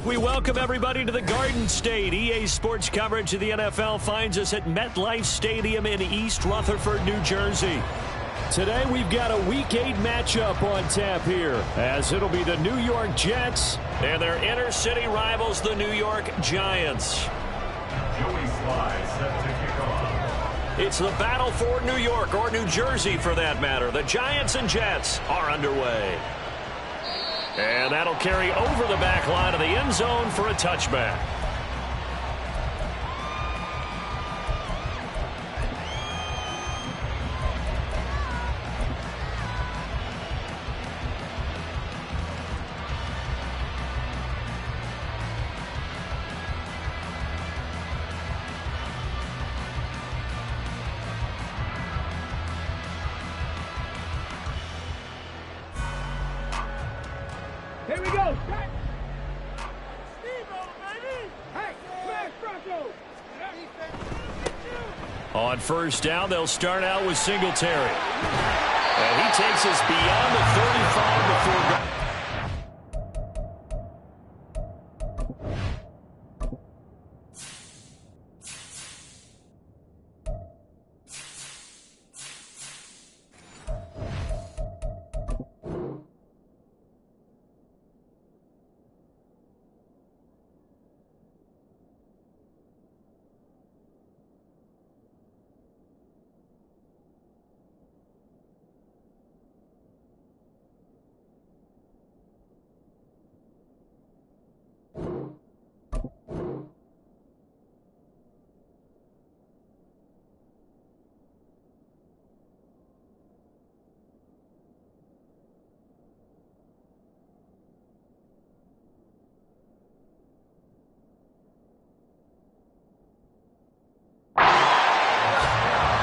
We welcome everybody to the Garden State. EA Sports coverage of the NFL finds us at MetLife Stadium in East Rutherford, New Jersey. Today we've got a Week 8 matchup on tap here, as it'll be the New York Jets and their inner-city rivals, the New York Giants. Joey Sly set to kick off. It's the battle for New York, or New Jersey for that matter. The Giants and Jets are underway. And that'll carry over the back line of the end zone for a touchback. Here we go. On first down, they'll start out with Singletary. And he takes us beyond the 35 before...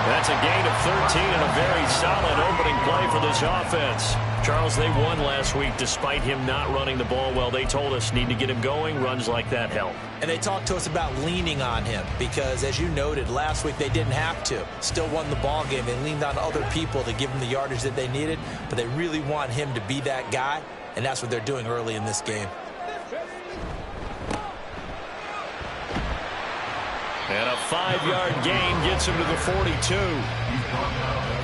That's a gain of 13 and a very solid opening play for this offense. Charles, they won last week despite him not running the ball well. They told us need to get him going. Runs like that help. And they talked to us about leaning on him because, as you noted, last week they didn't have to. Still won the ball game. They leaned on other people to give them the yardage that they needed, but they really want him to be that guy, and that's what they're doing early in this game. And a 5-yard gain gets him to the 42.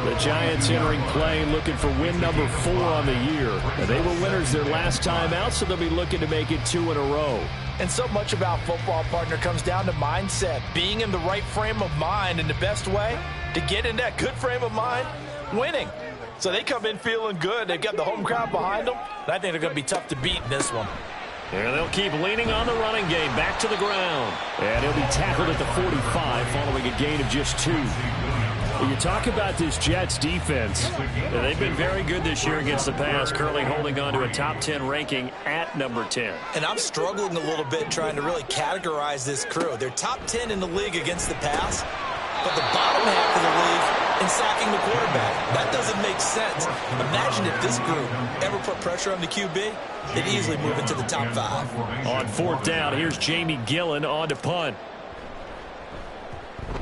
The Giants entering play looking for win number 4 on the year. And they were winners their last time out, so they'll be looking to make it 2 in a row. And so much about football, partner, comes down to mindset. Being in the right frame of mind, and the best way to get in that good frame of mind, winning. So they come in feeling good. They've got the home crowd behind them. And I think they're going to be tough to beat in this one. And they'll keep leaning on the running game back to the ground. And he'll be tackled at the 45 following a gain of just 2. When you talk about this Jets defense, they've been very good this year against the pass, currently holding on to a top 10 ranking at number 10. And I'm struggling a little bit trying to really categorize this crew. They're top 10 in the league against the pass, but the bottom half of the league in sacking the quarterback. That doesn't make sense. Imagine if this group ever put pressure on the QB, they'd easily move into the top 5. On 4th down, here's Jamie Gillen on to punt.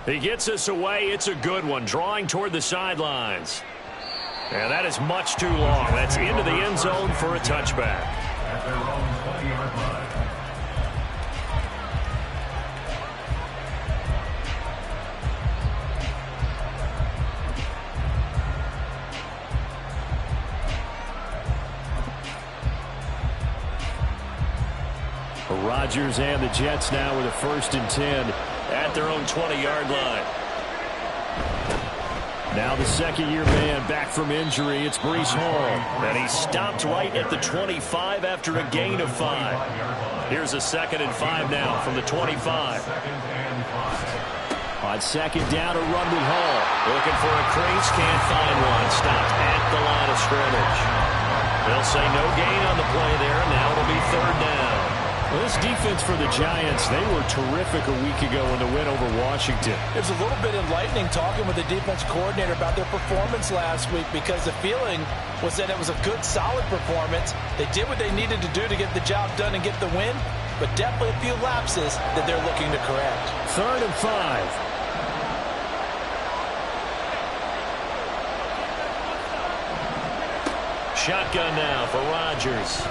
He gets us away. It's a good one, drawing toward the sidelines. And that is much too long. That's into the end zone for a touchback. At their own 20-yard line. Rodgers and the Jets now with a 1st and 10 at their own 20-yard line. Now the second-year man back from injury. It's Breece Hall. And he stopped right at the 25 after a gain of 5. Here's a 2nd and 5 now from the 25. On 2nd down, a run with Hall. Looking for a crease, can't find one. Stopped at the line of scrimmage. They'll say no gain on the play there. Now it'll be 3rd down. Well, this defense for the Giants, they were terrific a week ago in the win over Washington. It was a little bit enlightening talking with the defense coordinator about their performance last week, because the feeling was that it was a good, solid performance. They did what they needed to do to get the job done and get the win, but definitely a few lapses that they're looking to correct. 3rd and 5. Shotgun now for Rodgers.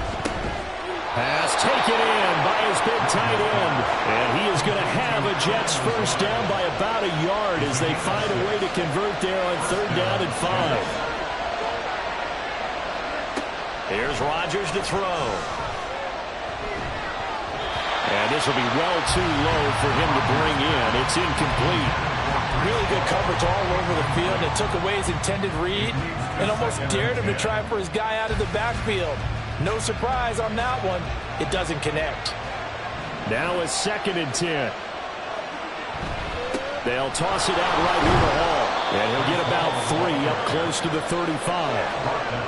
Pass taken in by his big tight end. And he is going to have a Jets first down by about a yard as they find a way to convert there on 3rd down and 5. Here's Rodgers to throw. And this will be well too low for him to bring in. It's incomplete. Really good coverage all over the field. It took away his intended read and almost dared him to try for his guy out of the backfield. No surprise on that one. It doesn't connect. Now a 2nd and 10. They'll toss it out right near the Hall. And he'll get about 3 up close to the 35.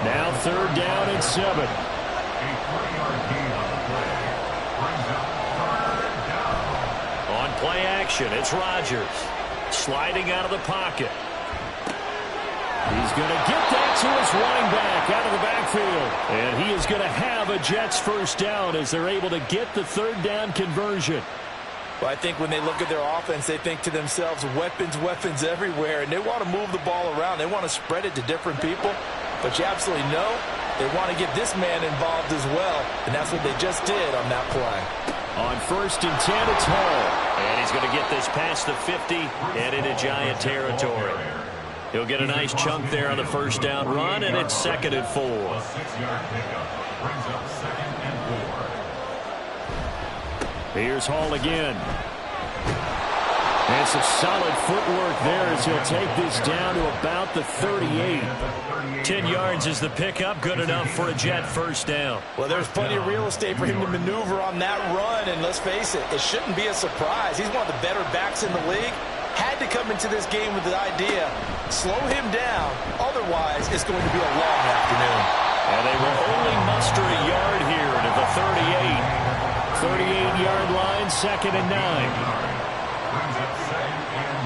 Now 3rd down and 7. On play action, it's Rodgers. Sliding out of the pocket. He's going to get that to his running back out of the backfield. And he is going to have a Jets first down as they're able to get the 3rd down conversion. Well, I think when they look at their offense, they think to themselves, weapons, weapons everywhere. And they want to move the ball around. They want to spread it to different people. But you absolutely know they want to get this man involved as well. And that's what they just did on that play. On 1st and 10, it's Hall. And he's going to get this past the 50 and into Giant territory. He'll get a nice chunk there on the first down run, and it's 2nd and 4. A 6-yard pickup brings up 2nd and 4. Here's Hall again. And some solid footwork there as he'll take this down to about the 38. 10 yards is the pickup, good enough for a Jet first down. Well, there's plenty of real estate for him to maneuver on that run, and let's face it, it shouldn't be a surprise. He's one of the better backs in the league. Had to come into this game with the idea, slow him down, otherwise it's going to be a long afternoon. And they will only muster a yard here to the 38. 38-yard line, 2nd and 9. Brings up 2nd and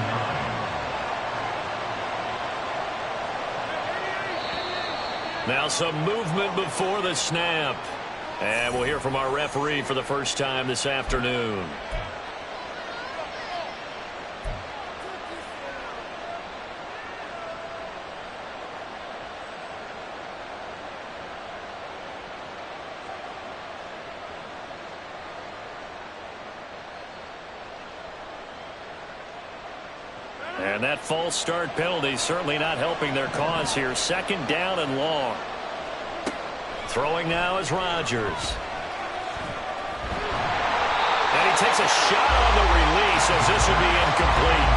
9. Now some movement before the snap. And we'll hear from our referee for the first time this afternoon. And that false start penalty certainly not helping their cause here. 2nd down and long. Throwing now is Rodgers. And he takes a shot on the release as this will be incomplete.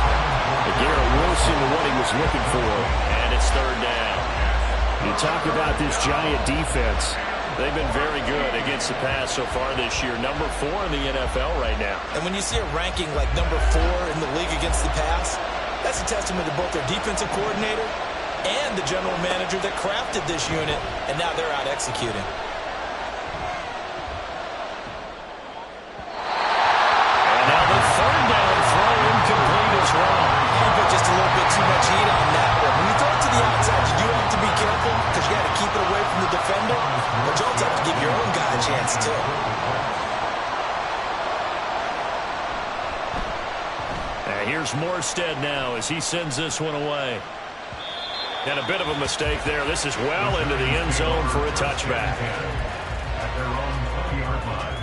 Garrett Wilson to what he was looking for. And it's 3rd down. You talk about this Giant defense. They've been very good against the pass so far this year. Number 4 in the NFL right now. And when you see a ranking like number 4 in the league against the pass, that's a testament to both their defensive coordinator and the general manager that crafted this unit, and now they're out executing. And now the 3rd down throw incomplete as well. He put just a little bit too much heat on that one. When you throw it to the outside, you do have to be careful because you got to keep it away from the defender, but you also have to give your own guy a chance too. Here's Morstead now as he sends this one away. And a bit of a mistake there. This is well into the end zone for a touchback. At their own 20-yard line.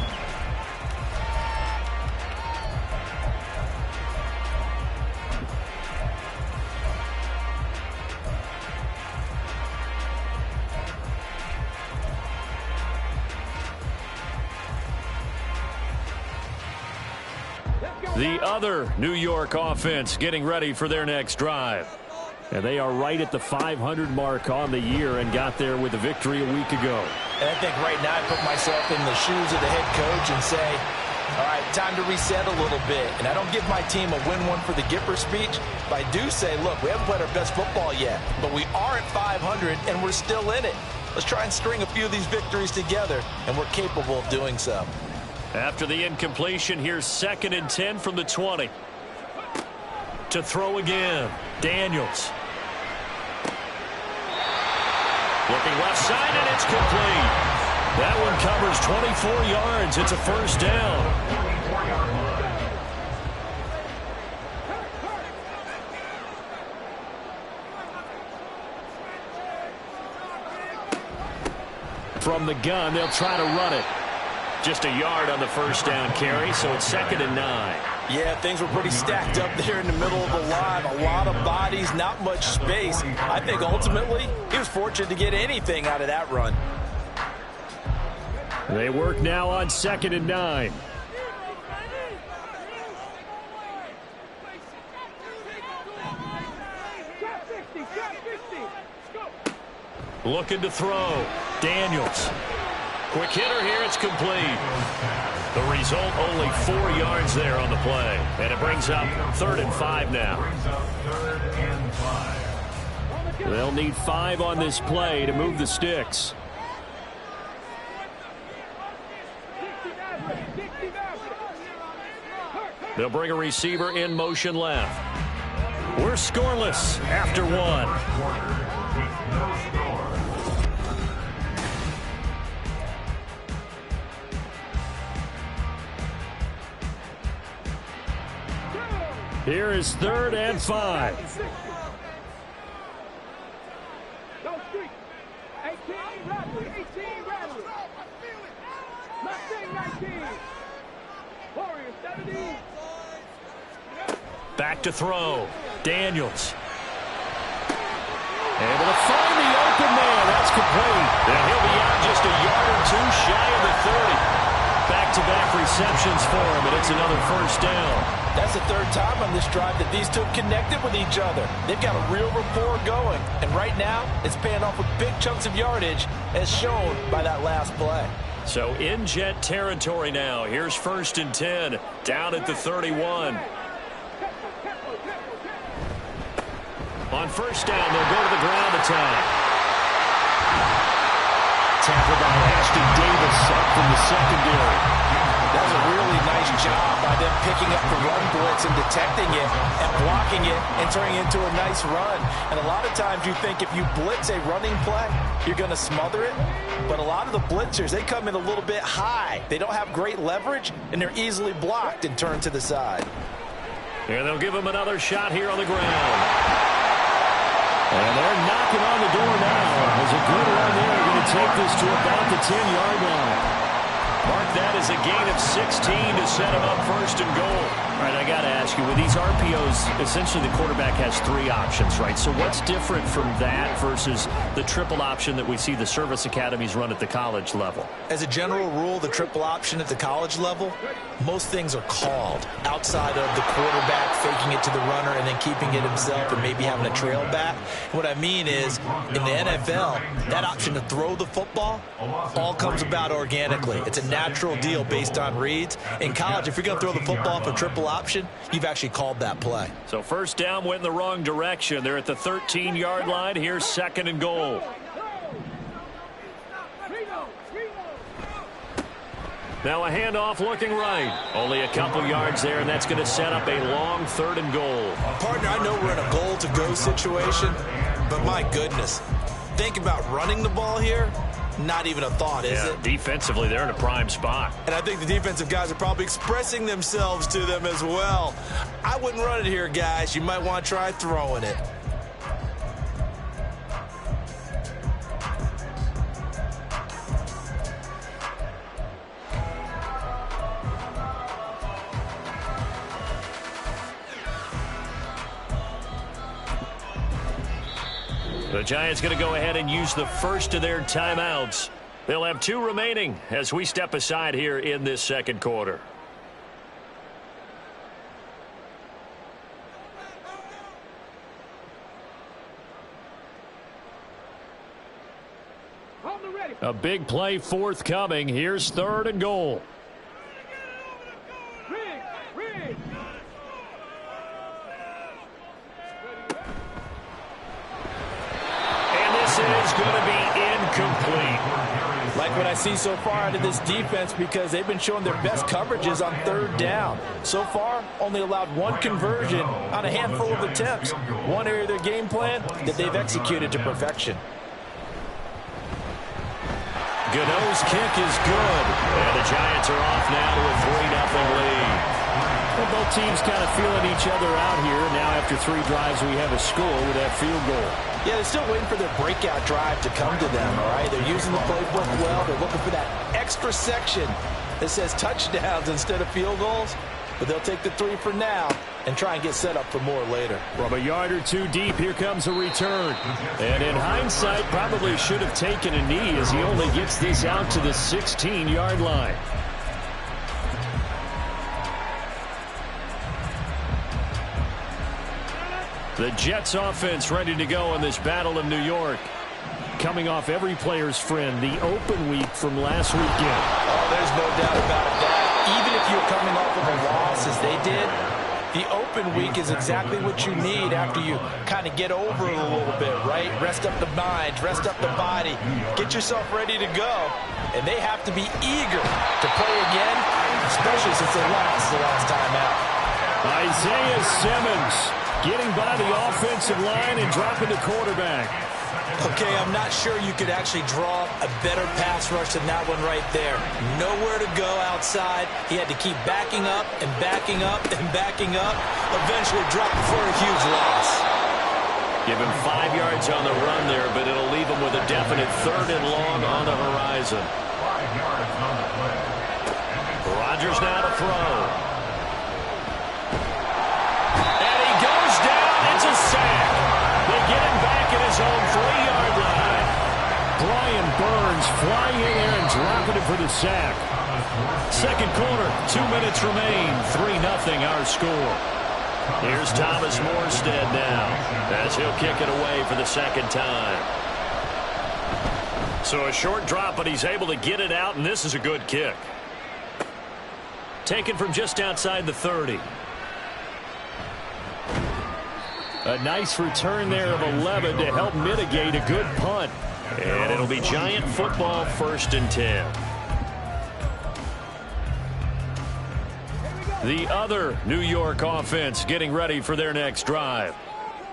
The other New York offense getting ready for their next drive. And they are right at the 500 mark on the year and got there with a victory a week ago. And I think right now I put myself in the shoes of the head coach and say, all right, time to reset a little bit. And I don't give my team a win one for the Gipper speech, but I do say, look, we haven't played our best football yet, but we are at 500 and we're still in it. Let's try and string a few of these victories together, and we're capable of doing so. After the incompletion, here's 2nd and 10 from the 20. To throw again, Daniels. Looking left side, and it's complete. That one covers 24 yards. It's a first down. From the gun, they'll try to run it. Just a yard on the first down carry, so it's 2nd and 9. Yeah, things were pretty stacked up there in the middle of the line. A lot of bodies, not much space. I think ultimately he was fortunate to get anything out of that run. They work now on 2nd and 9. Looking to throw. Daniels. Quick hitter here. It's complete. The result, only 4 yards there on the play. And it brings up 3rd and 5 now. They'll need 5 on this play to move the sticks. They'll bring a receiver in motion left. We're scoreless after 1. Here is 3rd and 5. Back to throw. Daniels. Able to find the open man. That's complete. And he'll be out just a yard or 2 shy of the 30. Back-to-back receptions for him, and it's another first down. That's the 3rd time on this drive that these two have connected with each other. They've got a real rapport going, and right now it's paying off with big chunks of yardage, as shown by that last play. So in Jet territory now. Here's 1st and 10, down at the 31. On first down, they'll go to the ground attack. Tackled by Ashton Davis up from the secondary. That was a really nice job by them picking up the run blitz and detecting it and blocking it and turning it into a nice run. And a lot of times you think if you blitz a running play, you're going to smother it. But a lot of the blitzers, they come in a little bit high. They don't have great leverage, and they're easily blocked and turned to the side. And they'll give him another shot here on the ground. And they're knocking on the door now. There's a good run there. They're going to take this to about the 10-yard line. Mark that as a gain of 16 to set him up 1st and goal. All right, I got to ask you, with these RPOs, essentially the quarterback has 3 options, right? So what's different from that versus the triple option that we see the service academies run at the college level? As a general rule, the triple option at the college level, most things are called outside of the quarterback faking it to the runner and then keeping it himself and maybe having a trail back. What I mean is, in the NFL, that option to throw the football all comes about organically. It's a natural deal based on reads. In college, if you're going to throw the football for triple option, you've actually called that play. So first down went in the wrong direction. They're at the 13-yard line. Here's 2nd and goal. Now a handoff looking right. Only a couple yards there, and that's going to set up a long 3rd and goal. Partner, I know we're in a goal-to-go situation, but my goodness, think about running the ball here. Not even a thought, is it? Defensively, they're in a prime spot. And I think the defensive guys are probably expressing themselves to them as well. I wouldn't run it here, guys. You might want to try throwing it. The Giants going to go ahead and use the first of their timeouts. They'll have 2 remaining as we step aside here in this 2nd quarter. A big play forthcoming. Here's 3rd and goal. Is going to be incomplete. Like what I see so far out of this defense, because they've been showing their best coverages on 3rd down. So far, only allowed 1 conversion on a handful of attempts. One area of their game plan that they've executed to perfection. Gano's kick is good. And the Giants are off now to a 3-0 lead. Well, both teams kind of feeling each other out here. Now after 3 drives, we have a score with that field goal. Yeah, they're still waiting for their breakout drive to come to them, all right? They're using the playbook well. They're looking for that extra section It says touchdowns instead of field goals, but they'll take the 3 for now and try and get set up for more later. From a yard or two deep, here comes a return. And in hindsight, probably should have taken a knee as he only gets this out to the 16-yard line. The Jets offense ready to go in this Battle of New York. Coming off every player's friend, the open week from last weekend. Oh, there's no doubt about that. Even if you're coming off of a loss as they did, the open week is exactly what you need after you kind of get over it a little bit, right? Rest up the mind, rest up the body, get yourself ready to go. And they have to be eager to play again, especially since they lost the last time out. Isaiah Simmons getting by the offensive line and dropping the quarterback. Okay, I'm not sure you could actually draw a better pass rush than that one right there. Nowhere to go outside. He had to keep backing up and backing up and backing up. Eventually dropped for a huge loss. Give him 5 yards on the run there, but it'll leave him with a definite 3rd and long on the horizon. 5 yards on the play. Rodgers now to throw. And he goes down. It's a sack. They get him back at his own 3-yard line. Brian Burns flying in there and dropping it for the sack. Second quarter, 2 minutes remain. 3-0 our score. Here's Thomas Morstead now as he'll kick it away for the second time. So a short drop, but he's able to get it out, and this is a good kick. Taken from just outside the 30. A nice return there of 11 to help mitigate a good punt. And it'll be Giant football, 1st and 10. The other New York offense getting ready for their next drive.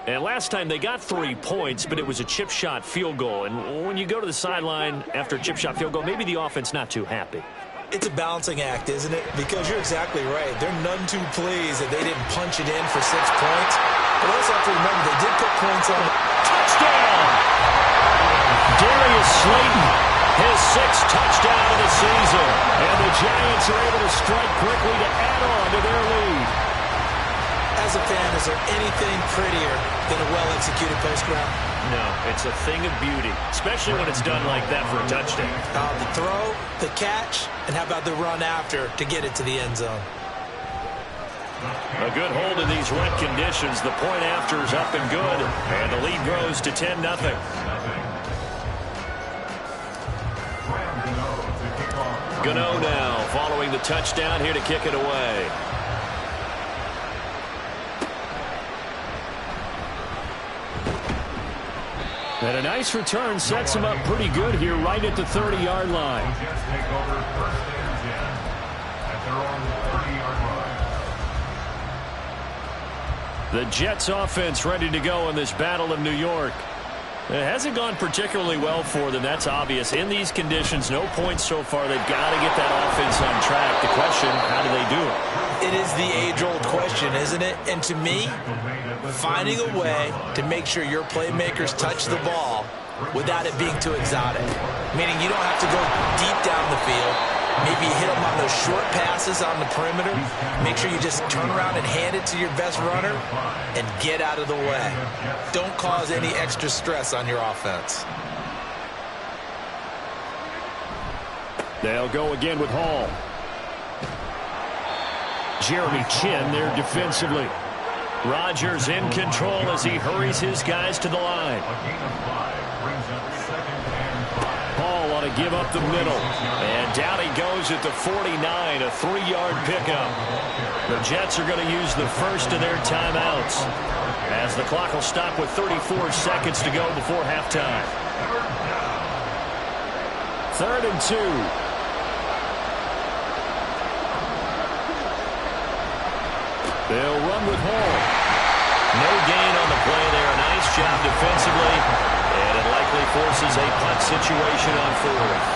And last time they got 3 points, but it was a chip shot field goal. And when you go to the sideline after a chip shot field goal, maybe the offense not too happy. It's a balancing act, isn't it? Because you're exactly right. They're none too pleased that they didn't punch it in for 6 points. But also have to remember they did put points on. Touchdown! Darius Slayton, his 6th touchdown of the season. And the Giants are able to strike quickly to add on to their lead. As a fan, is there anything prettier than a well-executed post route? No, it's a thing of beauty, especially when it's done like that for a touchdown. The throw, the catch, and how about the run after to get it to the end zone? A good hold in these wet conditions. The point after is up and good, and the lead grows to 10-0. Gano now following the touchdown here to kick it away. And a nice return sets him up pretty good here right at the 30-yard line. Jets take over 1st and 10 at their own 30-yard line. The Jets offense ready to go in this Battle of New York. It hasn't gone particularly well for them, that's obvious. In these conditions, no points so far. They've got to get that offense on track. The question, how do they do it? It is the age-old question, isn't it? And to me, finding a way to make sure your playmakers touch the ball without it being too exotic. Meaning you don't have to go deep down the field. Maybe hit them on those short passes on the perimeter. Make sure you just turn around and hand it to your best runner and get out of the way. Don't cause any extra stress on your offense. They'll go again with Hall. Jeremy Chin there defensively. Rodgers in control as he hurries his guys to the line. Hall ought to give up the middle. And down he goes at the 49, a 3-yard pickup. The Jets are going to use the first of their timeouts as the clock will stop with 34 seconds to go before halftime. 3rd and 2. They'll run with Hall. No gain on the play there. A nice job defensively. And it likely forces a punt situation on 4th.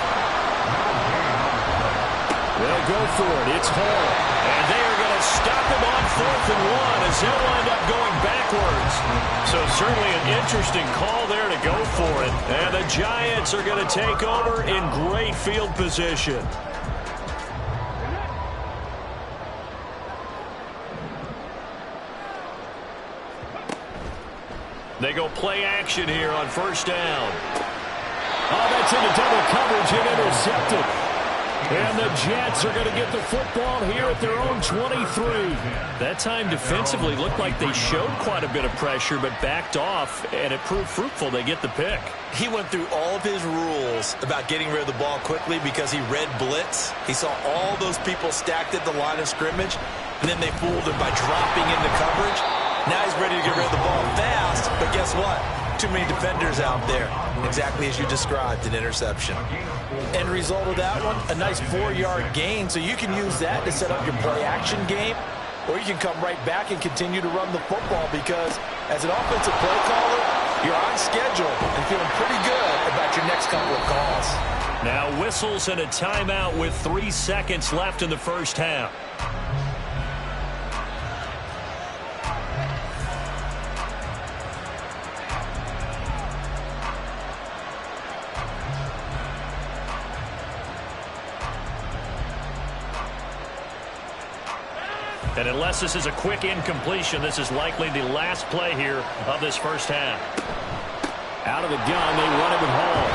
They'll go for it. It's Hall. And they are going to stop him on 4th and 1 as he'll wind up going backwards. So certainly an interesting call there to go for it. And the Giants are going to take over in great field position. They go play action here on first down. Oh, that's into double coverage and intercepted. And the Jets are going to get the football here at their own 23. That time defensively looked like they showed quite a bit of pressure but backed off, and it proved fruitful. They get the pick. He went through all of his rules about getting rid of the ball quickly because he read blitz. He saw all those people stacked at the line of scrimmage, and then they fooled him by dropping into coverage. Now he's ready to get rid of the ball fast, but guess what? Too many defenders out there. Exactly as you described, an interception. End result of that one, a nice 4-yard gain, so you can use that to set up your play-action game, or you can come right back and continue to run the football because as an offensive play caller, you're on schedule and feeling pretty good about your next couple of calls. Now whistles and a timeout with 3 seconds left in the first half. And unless this is a quick incompletion, this is likely the last play here of this first half. Out of the gun, they run it with Hall.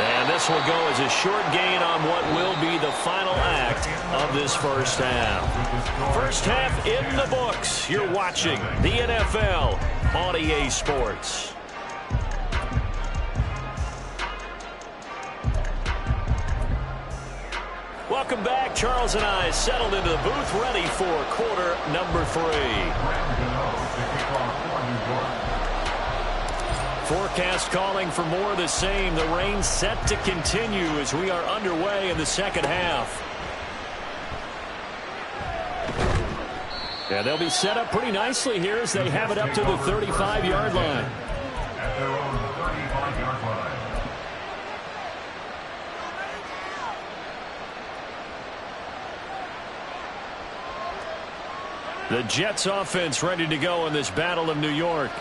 And this will go as a short gain on what will be the final act of this first half. First half in the books. You're watching the NFL on EA Sports. Welcome back. Charles and I settled into the booth, ready for quarter number 3. Forecast calling for more of the same. The rain set to continue as we are underway in the second half. Yeah, they'll be set up pretty nicely here as they have it up to the 35-yard line. At their own 35-yard line. The Jets offense ready to go in this Battle of New York.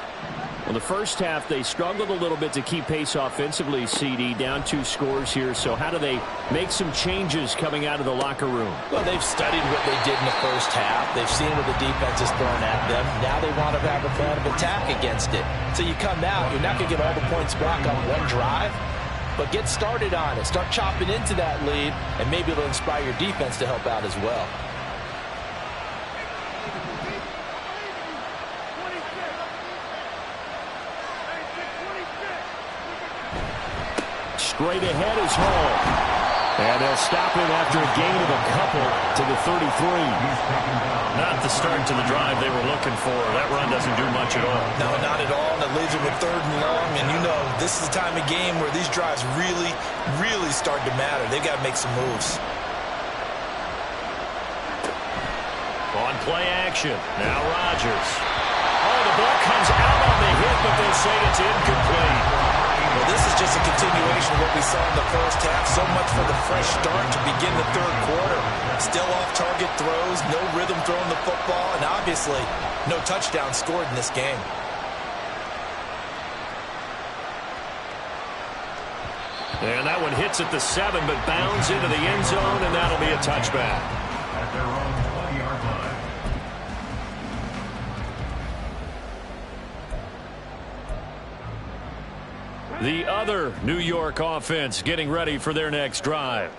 Well, the first half, they struggled a little bit to keep pace offensively, CD, down 2 scores here. So how do they make some changes coming out of the locker room? Well, they've studied what they did in the first half. They've seen what the defense is throwing at them. Now they want to have a plan of attack against it. So you come out, you're not going to get all the points back on one drive, but get started on it. Start chopping into that lead, and maybe it'll inspire your defense to help out as well. Straight ahead is Hall. And they'll stop him after a gain of a couple to the 33. Not the start to the drive they were looking for. That run doesn't do much at all. No, not at all. And it leaves them with 3rd and long. And you know, this is the time of game where these drives really, really start to matter. They've got to make some moves. On play action. Now Rodgers. Oh, the ball comes out on the hit, but they'll say it's incomplete. Well, this is just a continuation of what we saw in the first half. So much for the fresh start to begin the 3rd quarter. Still off-target throws, no rhythm throwing the football, and obviously no touchdown scored in this game. And that one hits at the 7, but bounds into the end zone, and that'll be a touchback. At their own 20-yard line. The other New York offense getting ready for their next drive.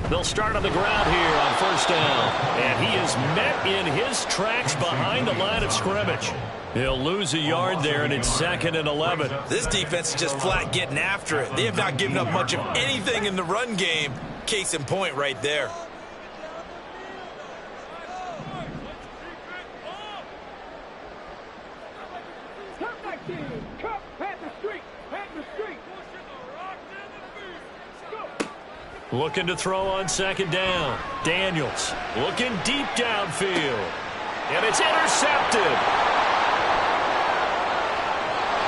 They'll start on the ground here on first down. And he is met in his tracks behind the line of scrimmage. He'll lose a yard there, and it's 2nd and 11. This defense is just flat getting after it. They have not given up much of anything in the run game. Case in point right there. Looking to throw on 2nd down. Daniels looking deep downfield. And it's intercepted.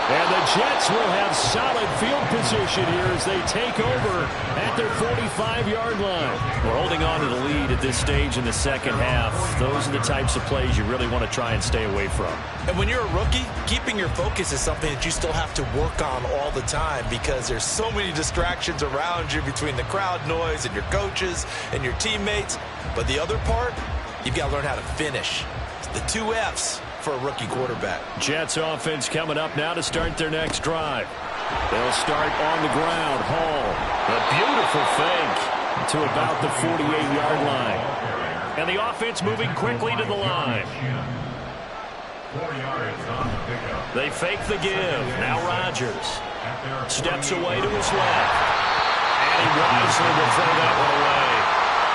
And the Jets will have solid field position here as they take over at their 45-yard line. We're holding on to the lead at this stage in the second half. Those are the types of plays you really want to try and stay away from. And when you're a rookie, keeping your focus is something that you still have to work on all the time because there's so many distractions around you between the crowd noise and your coaches and your teammates. But the other part, you've got to learn how to finish. The 2 F's. for a rookie quarterback. Jets offense coming up now to start their next drive. They'll start on the ground. Hall, a beautiful fake to about the 48-yard line. And the offense moving quickly to the line. 4 yards on the pickup. They fake the give. Now Rodgers steps away to his left. And he wisely will throw that one away.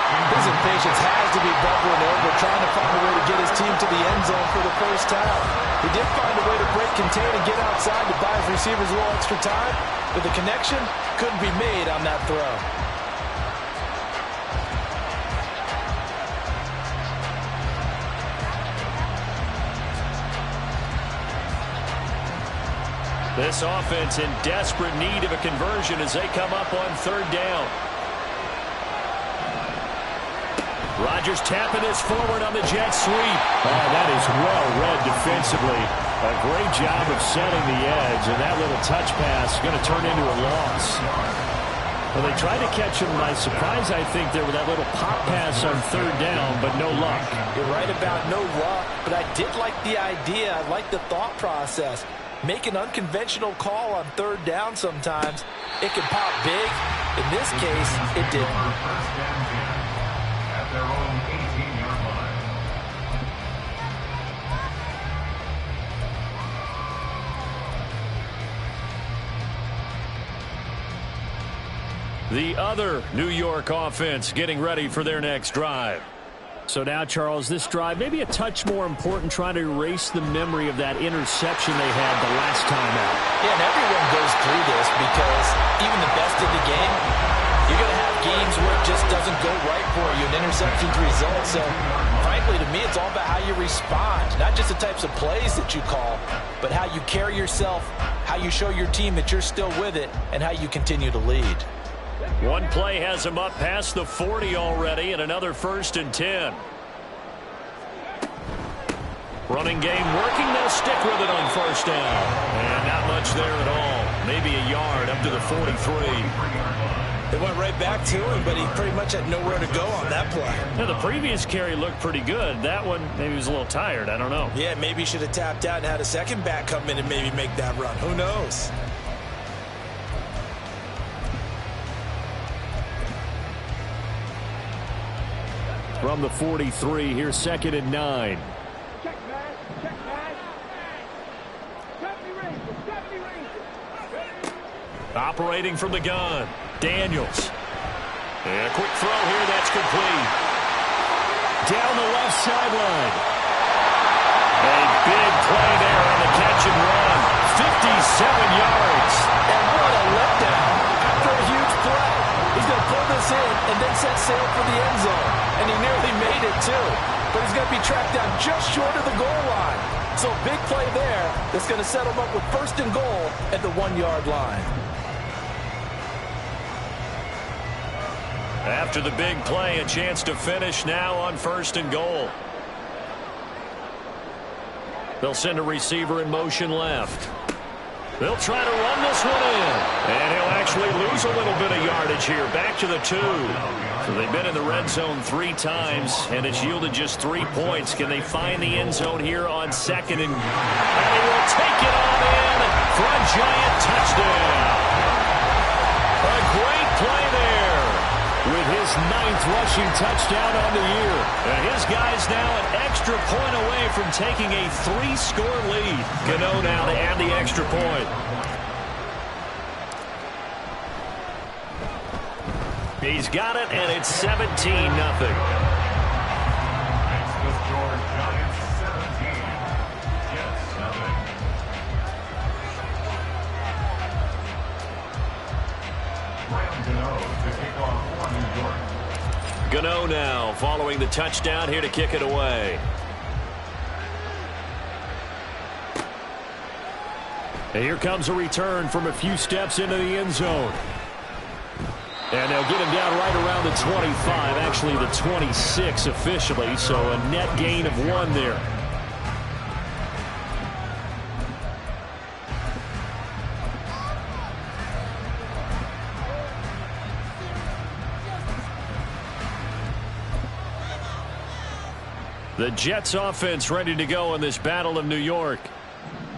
His impatience has to be bubbling over, trying to find a way to get his team to the end zone for the first time. He did find a way to break contain and get outside to buy his receivers a little extra time, but the connection couldn't be made on that throw. This offense in desperate need of a conversion as they come up on third down. Rodgers tapping this forward on the jet sweep. Oh, that is well read defensively. A great job of setting the edge, and that little touch pass is going to turn into a loss. Well, they tried to catch him by surprise, I think, there with that little pop pass on third down, but no luck. You're right about no luck, but I did like the idea. I like the thought process. Make an unconventional call on third down sometimes. It can pop big. In this case, it didn't. At their own 18-yard line. The other New York offense getting ready for their next drive. So now, Charles, this drive maybe a touch more important, trying to erase the memory of that interception they had the last time out. Yeah, and everyone goes through this because even the best of the game, you're going to have games where it just doesn't go right for you, and interceptions result. So, frankly, to me, it's all about how you respond, not just the types of plays that you call, but how you carry yourself, how you show your team that you're still with it, and how you continue to lead. One play has him up past the 40 already, and another 1st and 10. Running game working. They'll stick with it on first down. And not much there at all. Maybe a yard up to the 43. They went right back to him, but he pretty much had nowhere to go on that play. Now, the previous carry looked pretty good. That one, maybe he was a little tired. I don't know. Yeah, maybe he should have tapped out and had a second back come in and maybe make that run. Who knows? From the 43, here's 2nd and 9. Operating from the gun, Daniels. And a quick throw here, that's complete. Down the left sideline. A big play there on the catch and run. 57 yards. And what a letdown after a huge play. He's going to pull this in and then set sail for the end zone. And he nearly made it, too. But he's going to be tracked down just short of the goal line. So big play there that's going to set him up with 1st and goal at the 1-yard line. After the big play, a chance to finish now on 1st and goal. They'll send a receiver in motion left. They'll try to run this one in. And he'll actually lose a little bit of yardage here. Back to the 2. So they've been in the red zone 3 times, and it's yielded just 3 points. Can they find the end zone here on 2nd and they will take it on in for a giant touchdown. A great play there with his 9th rushing touchdown on the year. And his guy's now an extra point away from taking a 3-score lead. Gano now to add the extra point. He's got it, and it's 17-0. Next the score, Giants 17. Jets 0. Graham Gano to kick off for New York. Gano now following the touchdown here to kick it away. And here comes a return from a few steps into the end zone. And they'll get him down right around the 25, actually the 26 officially, so a net gain of 1 there. The Jets offense ready to go in this Battle of New York.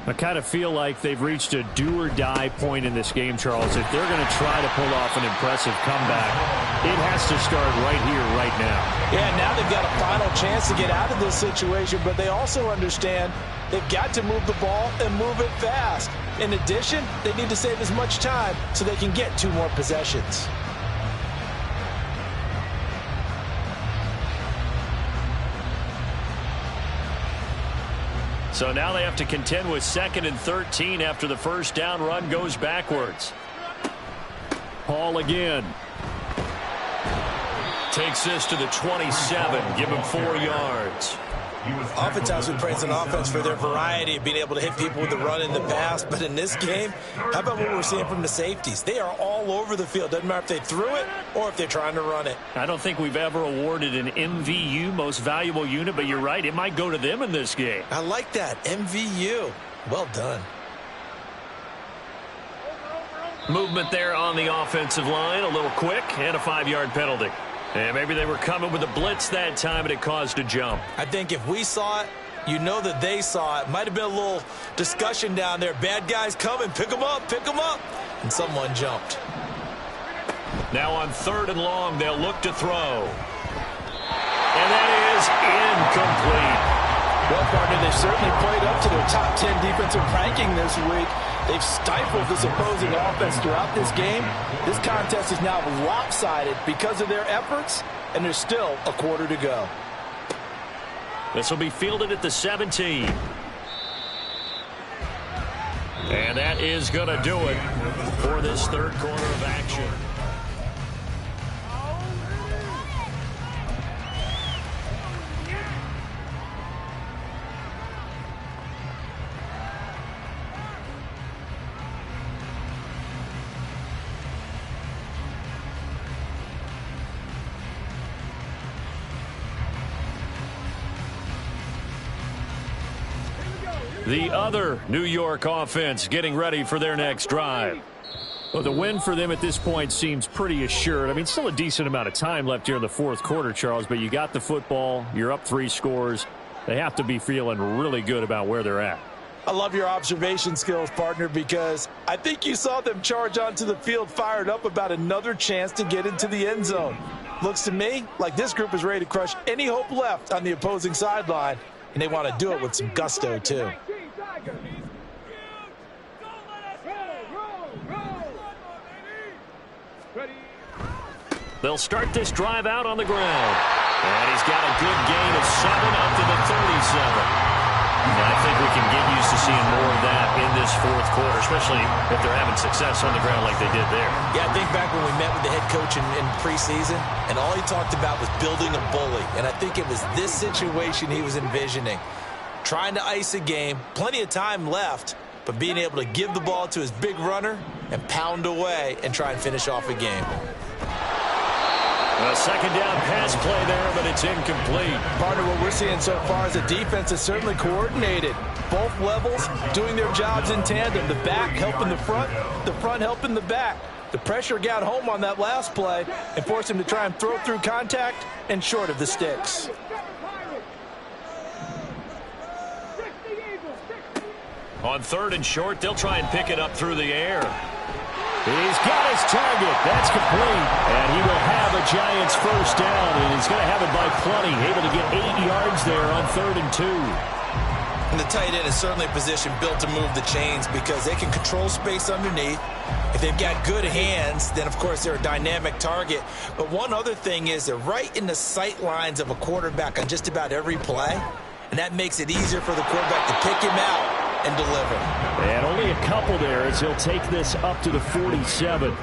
I kind of feel like they've reached a do-or-die point in this game, Charles. If they're going to try to pull off an impressive comeback, it has to start right here, right now. Yeah, now they've got a final chance to get out of this situation, but they also understand they've got to move the ball and move it fast. In addition, they need to save as much time so they can get 2 more possessions. So now they have to contend with 2nd and 13 after the first down run goes backwards. Hall again. Takes this to the 27. Give him 4 yards. Oftentimes we praise an offense for their variety of being able to hit people with the run in the pass. But in this game, how about what we're seeing from the safeties? They are all over the field. Doesn't matter if they threw it or if they're trying to run it. I don't think we've ever awarded an MVU, most valuable unit, but you're right. It might go to them in this game. I like that. MVU. Well done. Movement there on the offensive line. A little quick and a 5-yard penalty. And maybe they were coming with a blitz that time and it caused a jump. I think if we saw it, you know that they saw it. Might have been a little discussion down there. Bad guys coming. Pick them up. Pick them up. And someone jumped. Now on 3rd and long, they'll look to throw. And that is incomplete. Well, partner, they've certainly played up to their top 10 defensive ranking this week. They've stifled this opposing offense throughout this game. This contest is now lopsided because of their efforts, and there's still a quarter to go. This will be fielded at the 17. And that is going to do it for this 3rd quarter of action. The other New York offense getting ready for their next drive. Well, the win for them at this point seems pretty assured. I mean, still a decent amount of time left here in the 4th quarter, Charles, but you got the football. You're up 3 scores. They have to be feeling really good about where they're at. I love your observation skills, partner, because I think you saw them charge onto the field fired up about another chance to get into the end zone. Looks to me like this group is ready to crush any hope left on the opposing sideline, and they want to do it with some gusto, too. They'll start this drive out on the ground. And he's got a good gain of 7 up to the 37. And I think we can get used to seeing more of that in this 4th quarter, especially if they're having success on the ground like they did there. Yeah, I think back when we met with the head coach in preseason, and all he talked about was building a bully. And I think it was this situation he was envisioning. Trying to ice a game, plenty of time left, but being able to give the ball to his big runner and pound away and try and finish off a game. A 2nd down pass play there, but it's incomplete. Partner, what we're seeing so far is the defense is certainly coordinated. Both levels doing their jobs in tandem. The back helping the front helping the back. The pressure got home on that last play and forced him to try and throw through contact and short of the sticks. On 3rd and short, they'll try and pick it up through the air. He's got his target. That's complete. And he will have a Giants first down, and he's going to have it by plenty. Able to get 8 yards there on 3rd and 2. And the tight end is certainly a position built to move the chains because they can control space underneath. If they've got good hands, then, of course, they're a dynamic target. But one other thing is they're right in the sight lines of a quarterback on just about every play, and that makes it easier for the quarterback to pick him out and deliver. And only a couple there as he'll take this up to the 47.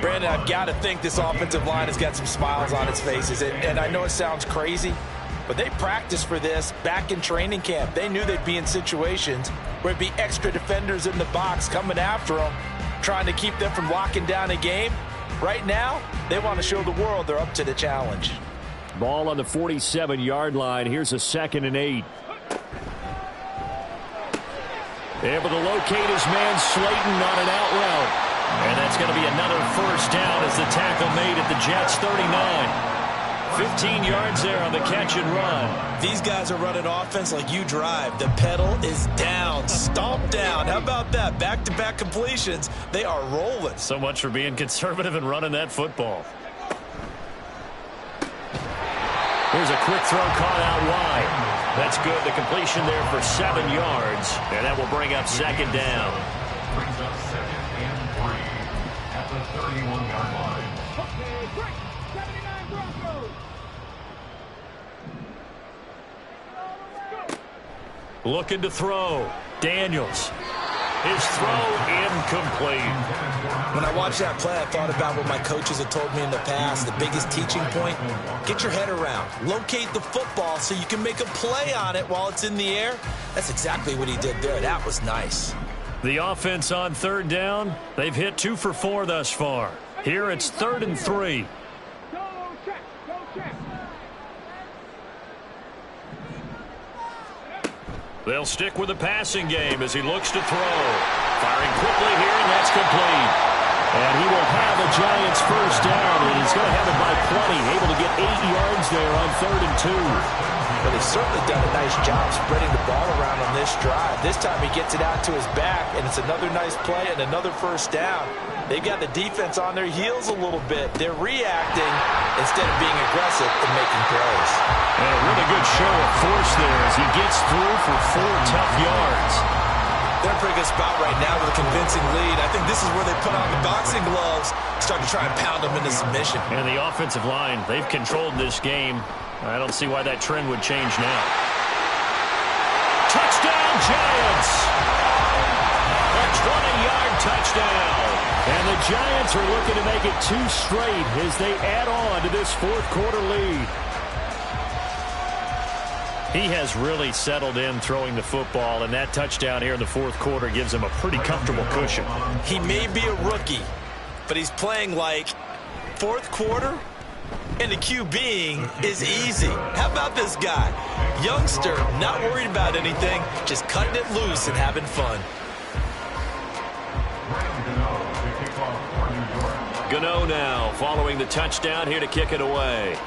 Brandon, I've got to think this offensive line has got some smiles on its faces. And I know it sounds crazy, but they practiced for this back in training camp. They knew they'd be in situations where it'd be extra defenders in the box coming after them, trying to keep them from locking down a game. Right now, they want to show the world they're up to the challenge. Ball on the 47-yard line. Here's a 2nd and 8. Able to locate his man Slayton on an out route. And that's going to be another first down as the tackle made at the Jets' 39. 15 yards there on the catch and run. These guys are running offense like you drive. The pedal is down, stomped down. How about that? Back-to-back completions. They are rolling. So much for being conservative and running that football. Here's a quick throw caught out wide. That's good. The completion there for 7 yards, and that will bring up second down. Brings up 2nd and 3 at the 31-yard line. Looking to throw. Daniels. His throw incomplete. When I watched that play, I thought about what my coaches had told me in the past. The biggest teaching point, get your head around. Locate the football so you can make a play on it while it's in the air. That's exactly what he did there. That was nice. The offense on third down. They've hit 2 for 4 thus far. Here it's 3rd and 3. They'll stick with the passing game as he looks to throw. Firing quickly here, and that's complete. And he will have a Giants first down, and he's going to have it by 20. Able to get 8 yards there on 3rd and 2. But he's certainly done a nice job spreading the ball around on this drive. This time he gets it out to his back, and it's another nice play and another first down. They've got the defense on their heels a little bit. They're reacting instead of being aggressive and making plays. And a really good show of force there as he gets through for 4 tough yards. They're in a pretty good spot right now with a convincing lead. I think this is where they put on the boxing gloves, start to try and pound them into submission. And the offensive line, they've controlled this game. I don't see why that trend would change now. Touchdown, Giants! A 20-yard touchdown. And the Giants are looking to make it 2 straight as they add on to this 4th quarter lead. He has really settled in throwing the football, and that touchdown here in the 4th quarter gives him a pretty comfortable cushion. He may be a rookie, but he's playing like 4th quarter, and the QBing is easy. How about this guy? Youngster, not worried about anything, just cutting it loose and having fun. Gano now following the touchdown here to kick it away.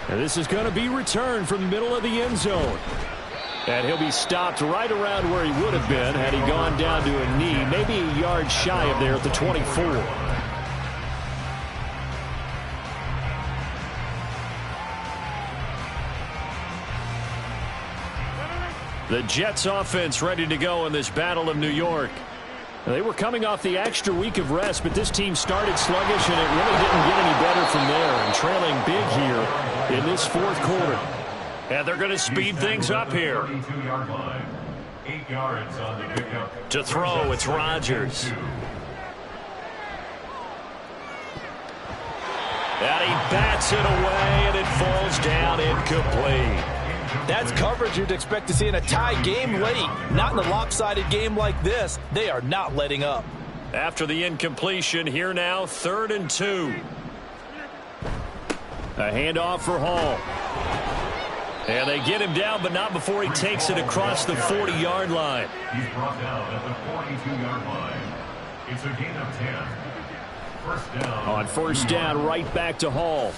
And this is going to be returned from the middle of the end zone. And he'll be stopped right around where he would have been had he gone down to a knee, maybe a yard shy of there at the 24. The Jets offense ready to go in this Battle of New York. They were coming off the extra week of rest, but this team started sluggish, and it really didn't get any better from there. And trailing big here in this 4th quarter. And they're going to speed things up here. 32-yard line. 8 yards on the pickup. To throw, it's Rodgers. And he bats it away, and it falls down incomplete. That's coverage you'd expect to see in a tie game late. Not in a lopsided game like this. They are not letting up. After the incompletion, here now, 3rd and 2. A handoff for Hall. And they get him down, but not before he takes it across the 40-yard line. He's brought down at the 42-yard line. It's a gain of 10. First down. On first down, right back to Hall.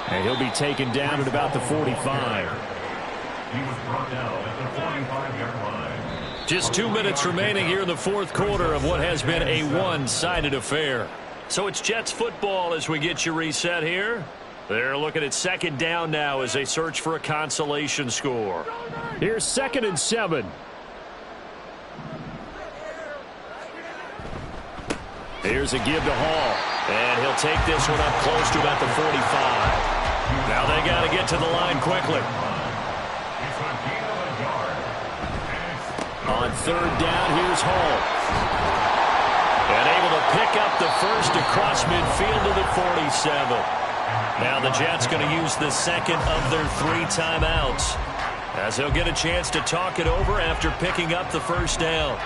And he'll be taken down at about the 45. He was brought down at the 45-yard line. Just 2 minutes remaining here in the 4th quarter of what has been a one-sided affair. So it's Jets football as we get you reset here. They're looking at 2nd down now as they search for a consolation score. Here's 2nd and 7. Here's a give to Hall. And he'll take this one up close to about the 45. Now they got to get to the line quickly. On 3rd down, here's Hall. And able to pick up the first across midfield to the 47. Now the Jets going to use the 2nd of their 3 timeouts, as they'll get a chance to talk it over after picking up the first down.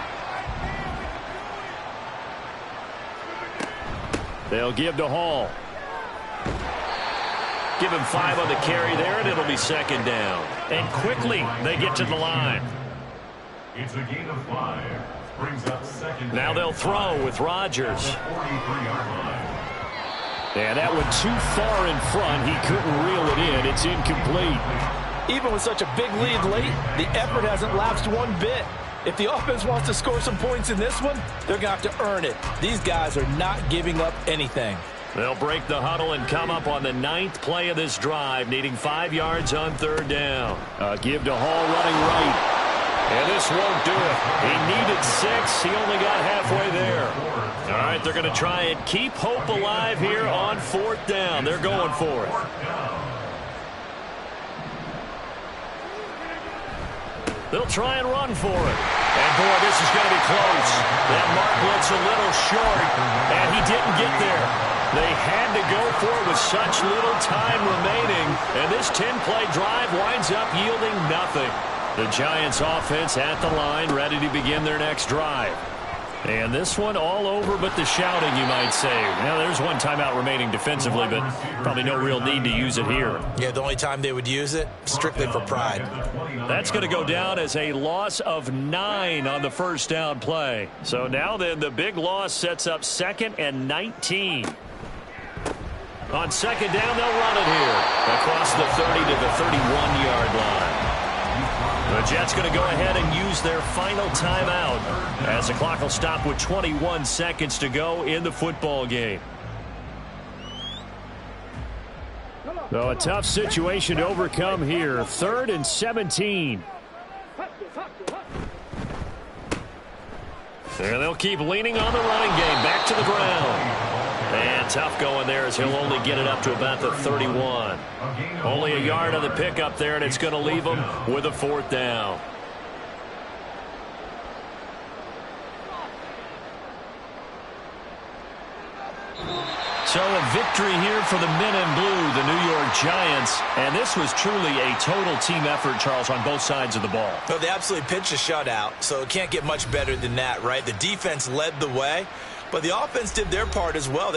They'll give to Hall. Give him 5 on the carry there, and it'll be 2nd down. And quickly, they get to the line. It's a gain of 5. Brings up second. Now they'll throw with Rodgers. 43-yard line. And that went too far in front. He couldn't reel it in. It's incomplete. Even with such a big lead late, the effort hasn't lapsed one bit. If the offense wants to score some points in this one, they're going to have to earn it. These guys are not giving up anything. They'll break the huddle and come up on the 9th play of this drive, needing 5 yards on 3rd down. Give to Hall running right. And this won't do it. He needed 6. He only got halfway there. All right, they're going to try and keep hope alive here on 4th down. They're going for it. They'll try and run for it. And, boy, this is going to be close. That mark blitz a little short, and he didn't get there. They had to go for it with such little time remaining, and this 10-play drive winds up yielding nothing. The Giants offense at the line, ready to begin their next drive. And this one all over but the shouting, you might say. Now, there's one timeout remaining defensively, but probably no real need to use it here. Yeah, the only time they would use it, strictly for pride. That's going to go down as a loss of 9 on the 1st down play. So now then, the big loss sets up 2nd and 19. On 2nd down, they'll run it here. Across the 30 to the 31-yard line. The Jets going to go ahead and use their final timeout as the clock will stop with 21 seconds to go in the football game. So a tough situation to overcome here. 3rd and 17. And they'll keep leaning on the running game. Back to the ground. And tough going there as he'll only get it up to about the 31. Only a yard on the pickup there, and it's going to leave him with a 4th down. So a victory here for the men in blue, the New York Giants. And this was truly a total team effort, Charles, on both sides of the ball. Well, they absolutely pitched a shutout, so it can't get much better than that, right? The defense led the way, but the offense did their part as well. They